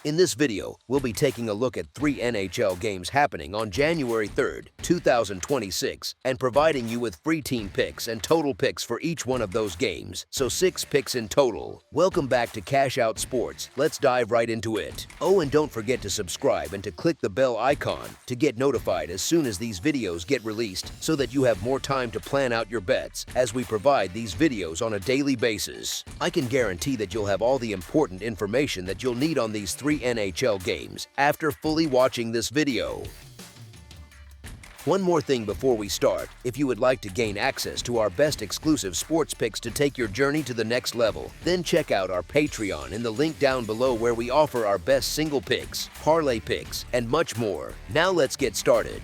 In this video, we'll be taking a look at 3 NHL games happening on January 3rd, 2026, and providing you with free team picks and total picks for each one of those games, so 6 picks in total. Welcome back to Cash Out Sports. Let's dive right into it. Oh, and don't forget to subscribe and to click the bell icon to get notified as soon as these videos get released so that you have more time to plan out your bets as we provide these videos on a daily basis. I can guarantee that you'll have all the important information that you'll need on these 3 NHL games after fully watching this video. One more thing before we start, if you would like to gain access to our best exclusive sports picks to take your journey to the next level, then check out our Patreon in the link down below where we offer our best single picks, parlay picks, and much more. Now let's get started.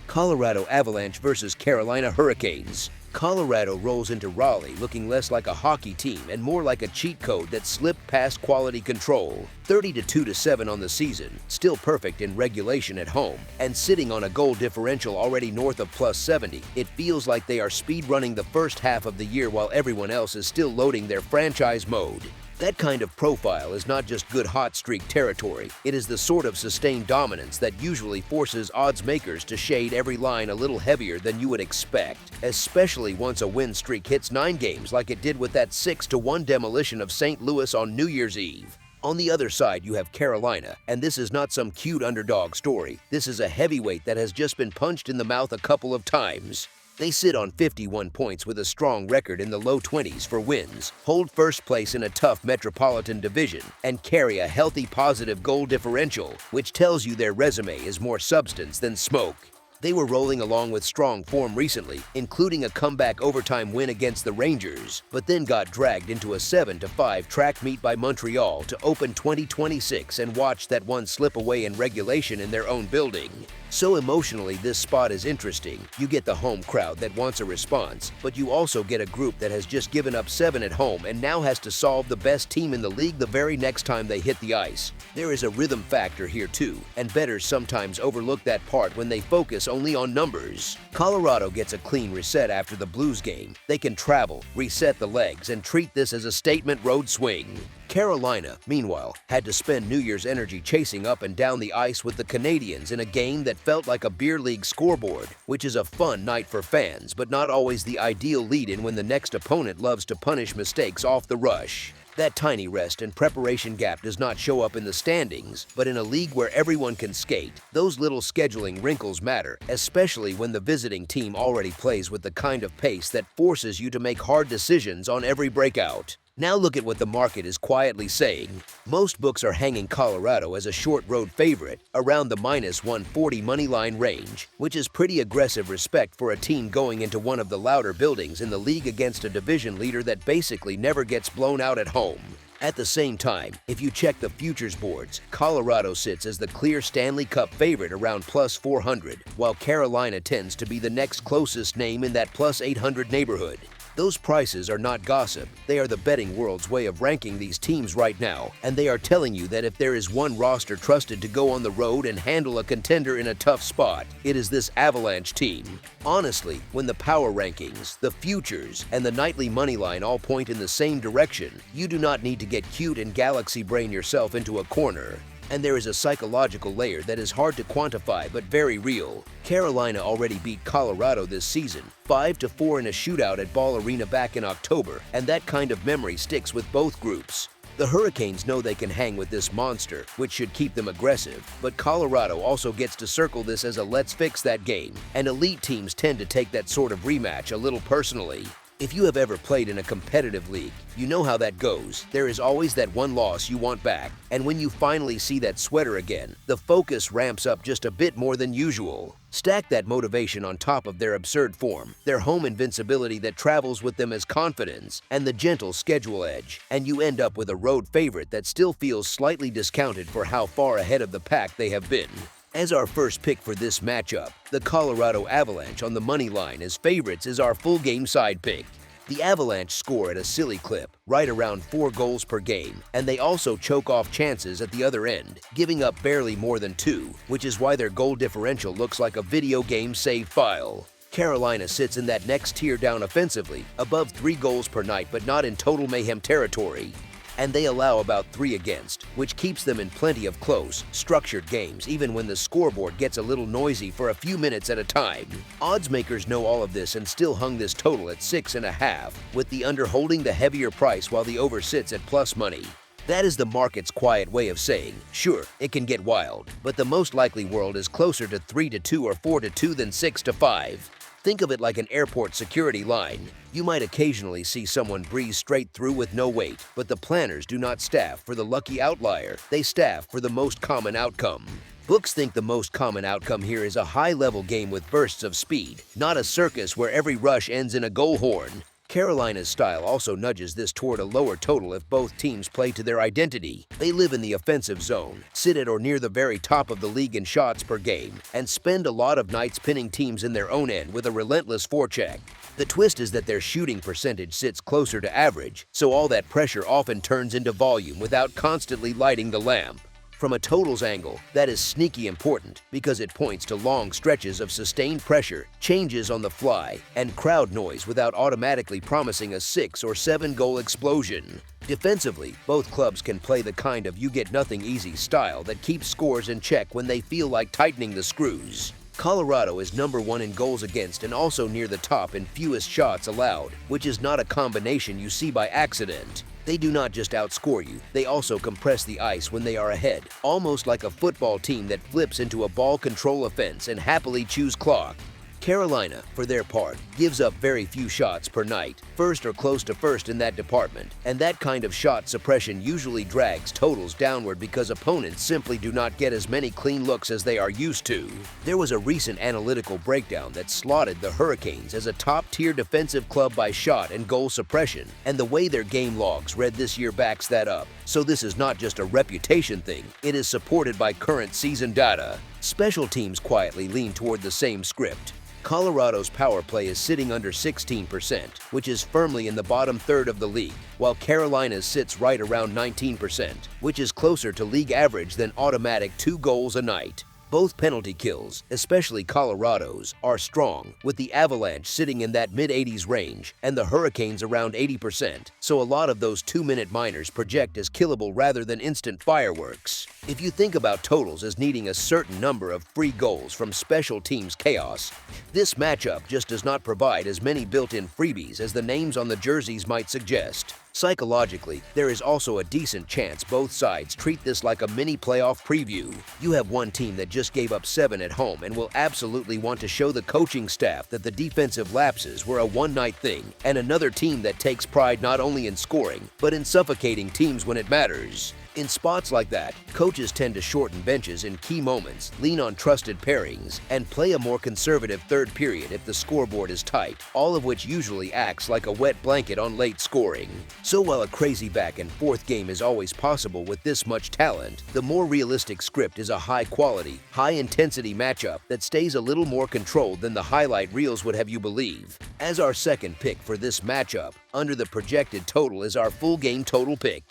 Colorado Avalanche versus Carolina Hurricanes. Colorado rolls into Raleigh looking less like a hockey team and more like a cheat code that slipped past quality control. 32-7 on the season, still perfect in regulation at home, and sitting on a goal differential already north of +70, it feels like they are speed running the first half of the year while everyone else is still loading their franchise mode. That kind of profile is not just good hot streak territory, it is the sort of sustained dominance that usually forces odds makers to shade every line a little heavier than you would expect, especially once a win streak hits 9 games like it did with that 6-1 demolition of St. Louis on New Year's Eve. On the other side, you have Carolina, and this is not some cute underdog story. This is a heavyweight that has just been punched in the mouth a couple of times. They sit on 51 points with a strong record in the low 20s for wins, hold first place in a tough metropolitan division, and carry a healthy positive goal differential, which tells you their resume is more substance than smoke. They were rolling along with strong form recently, including a comeback overtime win against the Rangers, but then got dragged into a 7-5 track meet by Montreal to open 2026 and watched that one slip away in regulation in their own building. So emotionally, this spot is interesting. You get the home crowd that wants a response, but you also get a group that has just given up 7 at home and now has to solve the best team in the league the very next time they hit the ice. There is a rhythm factor here too, and bettors sometimes overlook that part when they focus only on numbers. Colorado gets a clean reset after the Blues game. They can travel, reset the legs, and treat this as a statement road swing. Carolina, meanwhile, had to spend New Year's energy chasing up and down the ice with the Canadiens in a game that felt like a beer league scoreboard, which is a fun night for fans, but not always the ideal lead-in when the next opponent loves to punish mistakes off the rush. That tiny rest and preparation gap does not show up in the standings, but in a league where everyone can skate, those little scheduling wrinkles matter, especially when the visiting team already plays with the kind of pace that forces you to make hard decisions on every breakout. Now look at what the market is quietly saying. Most books are hanging Colorado as a short road favorite around the -140 moneyline range, which is pretty aggressive respect for a team going into one of the louder buildings in the league against a division leader that basically never gets blown out at home. At the same time, if you check the futures boards, Colorado sits as the clear Stanley Cup favorite around +400, while Carolina tends to be the next closest name in that +800 neighborhood. Those prices are not gossip, they are the betting world's way of ranking these teams right now, and they are telling you that if there is one roster trusted to go on the road and handle a contender in a tough spot, it is this Avalanche team. Honestly, when the power rankings, the futures, and the nightly moneyline all point in the same direction, you do not need to get cute and galaxy brain yourself into a corner. And there is a psychological layer that is hard to quantify but very real. Carolina already beat Colorado this season, 5-4 in a shootout at Ball Arena back in October, and that kind of memory sticks with both groups. The Hurricanes know they can hang with this monster, which should keep them aggressive, but Colorado also gets to circle this as a let's fix that game, and elite teams tend to take that sort of rematch a little personally. If you have ever played in a competitive league, you know how that goes. There is always that one loss you want back, and when you finally see that sweater again, the focus ramps up just a bit more than usual. Stack that motivation on top of their absurd form, their home invincibility that travels with them as confidence, and the gentle schedule edge, and you end up with a road favorite that still feels slightly discounted for how far ahead of the pack they have been. As our first pick for this matchup, the Colorado Avalanche on the money line as favorites is our full game side pick. The Avalanche score at a silly clip, right around 4 goals per game, and they also choke off chances at the other end, giving up barely more than 2, which is why their goal differential looks like a video game save file. Carolina sits in that next tier down offensively, above 3 goals per night but not in total mayhem territory. and they allow about 3 against, which keeps them in plenty of close, structured games even when the scoreboard gets a little noisy for a few minutes at a time. Odds makers know all of this and still hung this total at 6.5, with the under holding the heavier price while the over sits at plus money. That is the market's quiet way of saying, sure, it can get wild, but the most likely world is closer to 3-2 or 4-2 than 6-5. Think of it like an airport security line. You might occasionally see someone breeze straight through with no weight, but the planners do not staff for the lucky outlier, they staff for the most common outcome. Books think the most common outcome here is a high-level game with bursts of speed, not a circus where every rush ends in a goal horn. Carolina's style also nudges this toward a lower total if both teams play to their identity. They live in the offensive zone, sit at or near the very top of the league in shots per game, and spend a lot of nights pinning teams in their own end with a relentless forecheck. The twist is that their shooting percentage sits closer to average, so all that pressure often turns into volume without constantly lighting the lamp. From a totals angle, that is sneaky important because it points to long stretches of sustained pressure, changes on the fly, and crowd noise without automatically promising a 6 or 7 goal explosion. Defensively, both clubs can play the kind of you-get-nothing-easy style that keeps scores in check when they feel like tightening the screws. Colorado is number 1 in goals against and also near the top in fewest shots allowed, which is not a combination you see by accident. They do not just outscore you, they also compress the ice when they are ahead, almost like a football team that flips into a ball control offense and happily chews clock. Carolina, for their part, gives up very few shots per night, first or close to first in that department, and that kind of shot suppression usually drags totals downward because opponents simply do not get as many clean looks as they are used to. There was a recent analytical breakdown that slotted the Hurricanes as a top-tier defensive club by shot and goal suppression, and the way their game logs read this year backs that up, so this is not just a reputation thing, it is supported by current season data. Special teams quietly lean toward the same script. Colorado's power play is sitting under 16%, which is firmly in the bottom third of the league, while Carolina's sits right around 19%, which is closer to league average than automatic 2 goals a night. Both penalty kills, especially Colorado's, are strong, with the Avalanche sitting in that mid-80s range and the Hurricanes around 80%, so a lot of those 2-minute minors project as killable rather than instant fireworks. If you think about totals as needing a certain number of free goals from special teams chaos, this matchup just does not provide as many built-in freebies as the names on the jerseys might suggest. Psychologically, there is also a decent chance both sides treat this like a mini playoff preview. You have one team that just gave up 7 at home and will absolutely want to show the coaching staff that the defensive lapses were a one-night thing, and another team that takes pride not only in scoring, but in suffocating teams when it matters. In spots like that, coaches tend to shorten benches in key moments, lean on trusted pairings, and play a more conservative third period if the scoreboard is tight, all of which usually acts like a wet blanket on late scoring. So while a crazy back and forth game is always possible with this much talent, the more realistic script is a high-quality, high-intensity matchup that stays a little more controlled than the highlight reels would have you believe. As our second pick for this matchup, under the projected total is our full game total pick.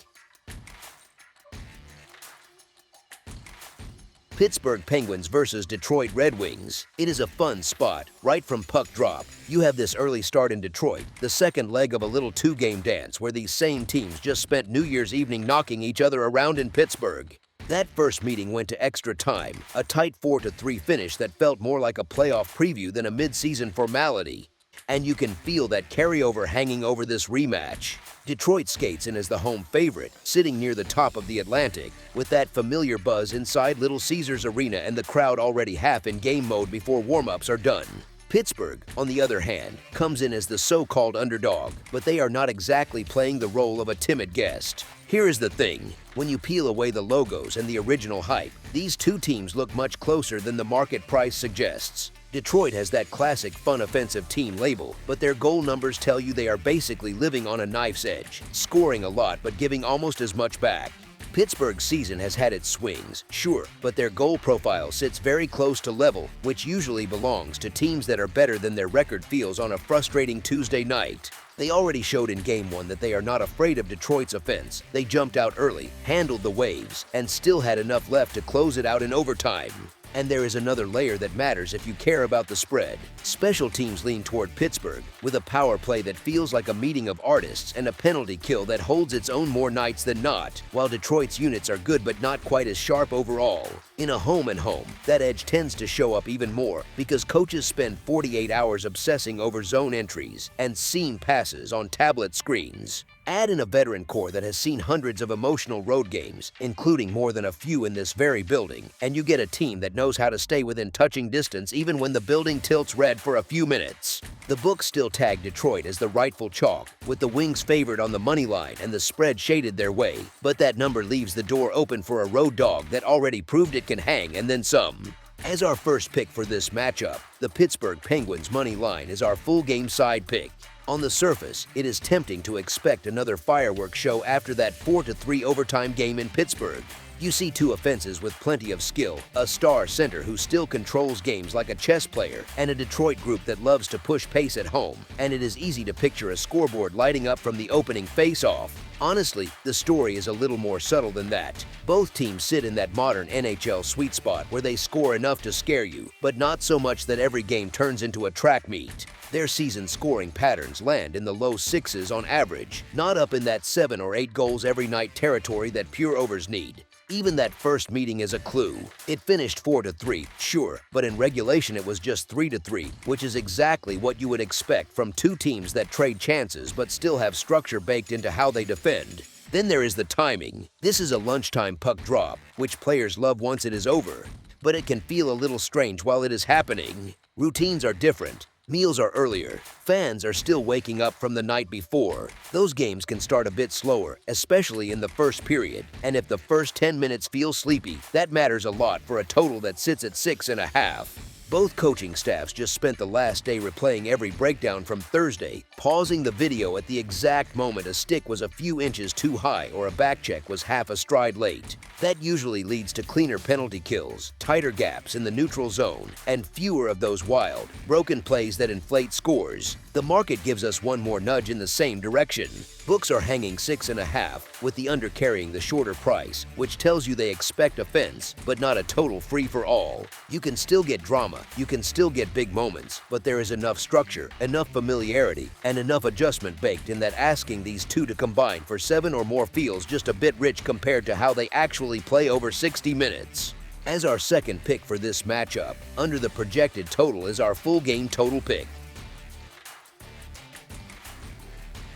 Pittsburgh Penguins versus Detroit Red Wings. It is a fun spot, right from puck drop. You have this early start in Detroit, the second leg of a little 2-game dance where these same teams just spent New Year's evening knocking each other around in Pittsburgh. That first meeting went to extra time, a tight 4-3 finish that felt more like a playoff preview than a mid-season formality. And you can feel that carryover hanging over this rematch. Detroit skates in as the home favorite, sitting near the top of the Atlantic, with that familiar buzz inside Little Caesars Arena and the crowd already half in game mode before warm-ups are done. Pittsburgh, on the other hand, comes in as the so-called underdog, but they are not exactly playing the role of a timid guest. Here is the thing. When you peel away the logos and the original hype, these two teams look much closer than the market price suggests. Detroit has that classic fun offensive team label, but their goal numbers tell you they are basically living on a knife's edge, scoring a lot but giving almost as much back. Pittsburgh's season has had its swings, sure, but their goal profile sits very close to level, which usually belongs to teams that are better than their record feels on a frustrating Tuesday night. They already showed in Game 1 that they are not afraid of Detroit's offense. They jumped out early, handled the waves, and still had enough left to close it out in overtime. And there is another layer that matters if you care about the spread. Special teams lean toward Pittsburgh, with a power play that feels like a meeting of artists and a penalty kill that holds its own more nights than not, while Detroit's units are good but not quite as sharp overall. In a home-and-home, that edge tends to show up even more because coaches spend 48 hours obsessing over zone entries and seam passes on tablet screens. Add in a veteran core that has seen hundreds of emotional road games, including more than a few in this very building, and you get a team that knows how to stay within touching distance even when the building tilts red for a few minutes. The books still tag Detroit as the rightful chalk, with the Wings favored on the money line and the spread shaded their way, but that number leaves the door open for a road dog that already proved it can hang and then some. As our first pick for this matchup, the Pittsburgh Penguins money line is our full game side pick. On the surface, it is tempting to expect another fireworks show after that 4-3 overtime game in Pittsburgh. You see two offenses with plenty of skill, a star center who still controls games like a chess player, and a Detroit group that loves to push pace at home, and it is easy to picture a scoreboard lighting up from the opening face-off. Honestly, the story is a little more subtle than that. Both teams sit in that modern NHL sweet spot where they score enough to scare you, but not so much that every game turns into a track meet. Their season scoring patterns land in the low sixes on average, not up in that 7 or 8 goals every night territory that pure overs need. Even that first meeting is a clue. It finished 4-3, sure, but in regulation it was just 3-3, which is exactly what you would expect from two teams that trade chances but still have structure baked into how they defend. Then there is the timing. This is a lunchtime puck drop, which players love once it is over, but it can feel a little strange while it is happening. Routines are different. Meals are earlier. Fans are still waking up from the night before. Those games can start a bit slower, especially in the first period. And if the first 10 minutes feel sleepy, that matters a lot for a total that sits at 6.5. Both coaching staffs just spent the last day replaying every breakdown from Thursday, pausing the video at the exact moment a stick was a few inches too high or a backcheck was half a stride late. That usually leads to cleaner penalty kills, tighter gaps in the neutral zone, and fewer of those wild, broken plays that inflate scores. The market gives us one more nudge in the same direction. Books are hanging 6.5, with the under carrying the shorter price, which tells you they expect offense, but not a total free-for-all. You can still get drama, you can still get big moments, but there is enough structure, enough familiarity, and enough adjustment baked in that asking these two to combine for 7 or more feels just a bit rich compared to how they actually play over 60 minutes. As our second pick for this matchup, under the projected total is our full game total pick.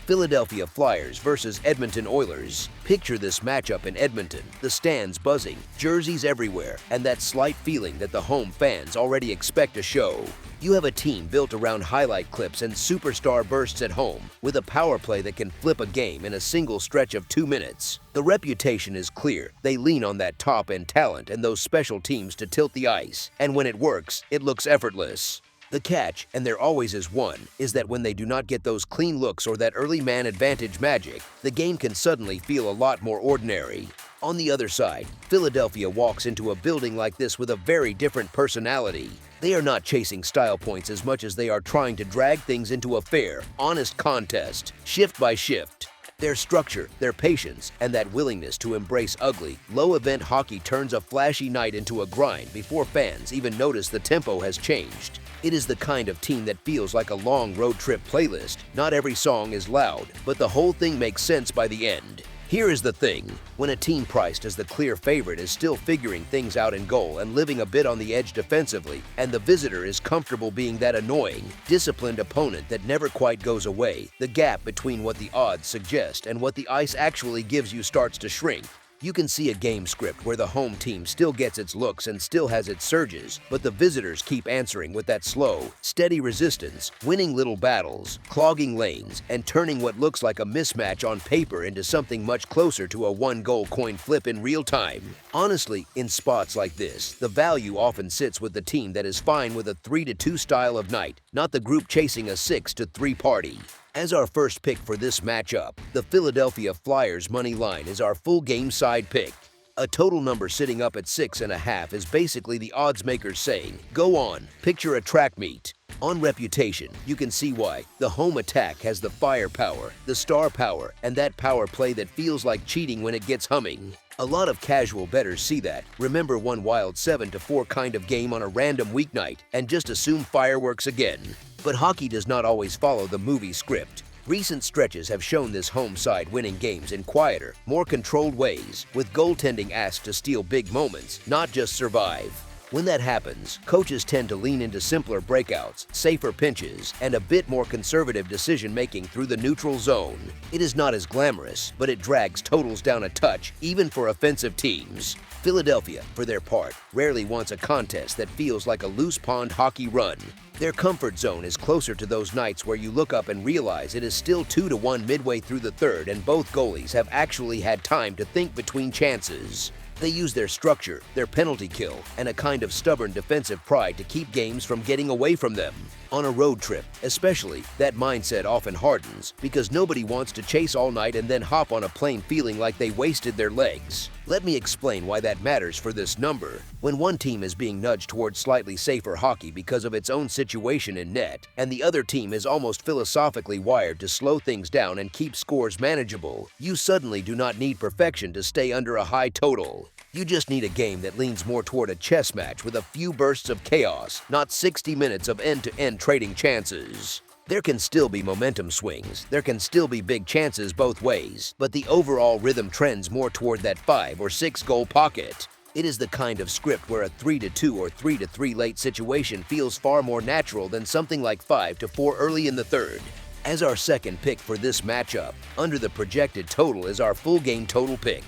Philadelphia Flyers versus Edmonton Oilers. Picture this matchup in Edmonton, the stands buzzing, jerseys everywhere, and that slight feeling that the home fans already expect a show. You have a team built around highlight clips and superstar bursts at home, with a power play that can flip a game in a single stretch of 2 minutes. The reputation is clear. They lean on that top-end talent and those special teams to tilt the ice, and when it works, it looks effortless. The catch, and there always is one, is that when they do not get those clean looks or that early man advantage magic, the game can suddenly feel a lot more ordinary. On the other side, Philadelphia walks into a building like this with a very different personality. They are not chasing style points as much as they are trying to drag things into a fair, honest contest, shift by shift. Their structure, their patience, and that willingness to embrace ugly, low-event hockey turns a flashy night into a grind before fans even notice the tempo has changed. It is the kind of team that feels like a long road trip playlist. Not every song is loud, but the whole thing makes sense by the end. Here is the thing. When a team priced as the clear favorite is still figuring things out in goal and living a bit on the edge defensively, and the visitor is comfortable being that annoying, disciplined opponent that never quite goes away, the gap between what the odds suggest and what the ice actually gives you starts to shrink. You can see a game script where the home team still gets its looks and still has its surges, but the visitors keep answering with that slow, steady resistance, winning little battles, clogging lanes, and turning what looks like a mismatch on paper into something much closer to a one-goal coin flip in real time. Honestly, in spots like this, the value often sits with the team that is fine with a 3-2 style of night, not the group chasing a 6-3 party. As our first pick for this matchup, the Philadelphia Flyers money line is our full game side pick. A total number sitting up at 6.5 is basically the odds makers saying, go on, picture a track meet. On reputation, you can see why. The home attack has the firepower, the star power, and that power play that feels like cheating when it gets humming. A lot of casual bettors see that, remember one wild 7-4 kind of game on a random weeknight, and just assume fireworks again. But hockey does not always follow the movie script. Recent stretches have shown this home side winning games in quieter, more controlled ways, with goaltending asked to steal big moments, not just survive. When that happens, coaches tend to lean into simpler breakouts, safer pinches, and a bit more conservative decision-making through the neutral zone. It is not as glamorous, but it drags totals down a touch, even for offensive teams. Philadelphia, for their part, rarely wants a contest that feels like a loose pond hockey run. Their comfort zone is closer to those nights where you look up and realize it is still 2-1 midway through the third and both goalies have actually had time to think between chances. They use their structure, their penalty kill, and a kind of stubborn defensive pride to keep games from getting away from them. On a road trip, especially, that mindset often hardens because nobody wants to chase all night and then hop on a plane feeling like they wasted their legs. Let me explain why that matters for this number. When one team is being nudged towards slightly safer hockey because of its own situation in net, and the other team is almost philosophically wired to slow things down and keep scores manageable, you suddenly do not need perfection to stay under a high total. You just need a game that leans more toward a chess match with a few bursts of chaos, not 60 minutes of end-to-end trading chances. There can still be momentum swings, there can still be big chances both ways, but the overall rhythm trends more toward that 5 or 6 goal pocket. It is the kind of script where a 3-2 or 3-3 late situation feels far more natural than something like 5-4 early in the third. As our second pick for this matchup, under the projected total is our full game total pick.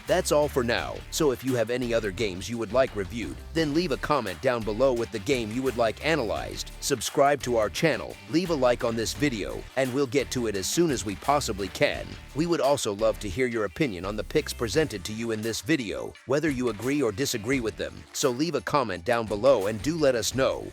That's all for now, so if you have any other games you would like reviewed, then leave a comment down below with the game you would like analyzed, subscribe to our channel, leave a like on this video, and we'll get to it as soon as we possibly can. We would also love to hear your opinion on the picks presented to you in this video, whether you agree or disagree with them, so leave a comment down below and do let us know.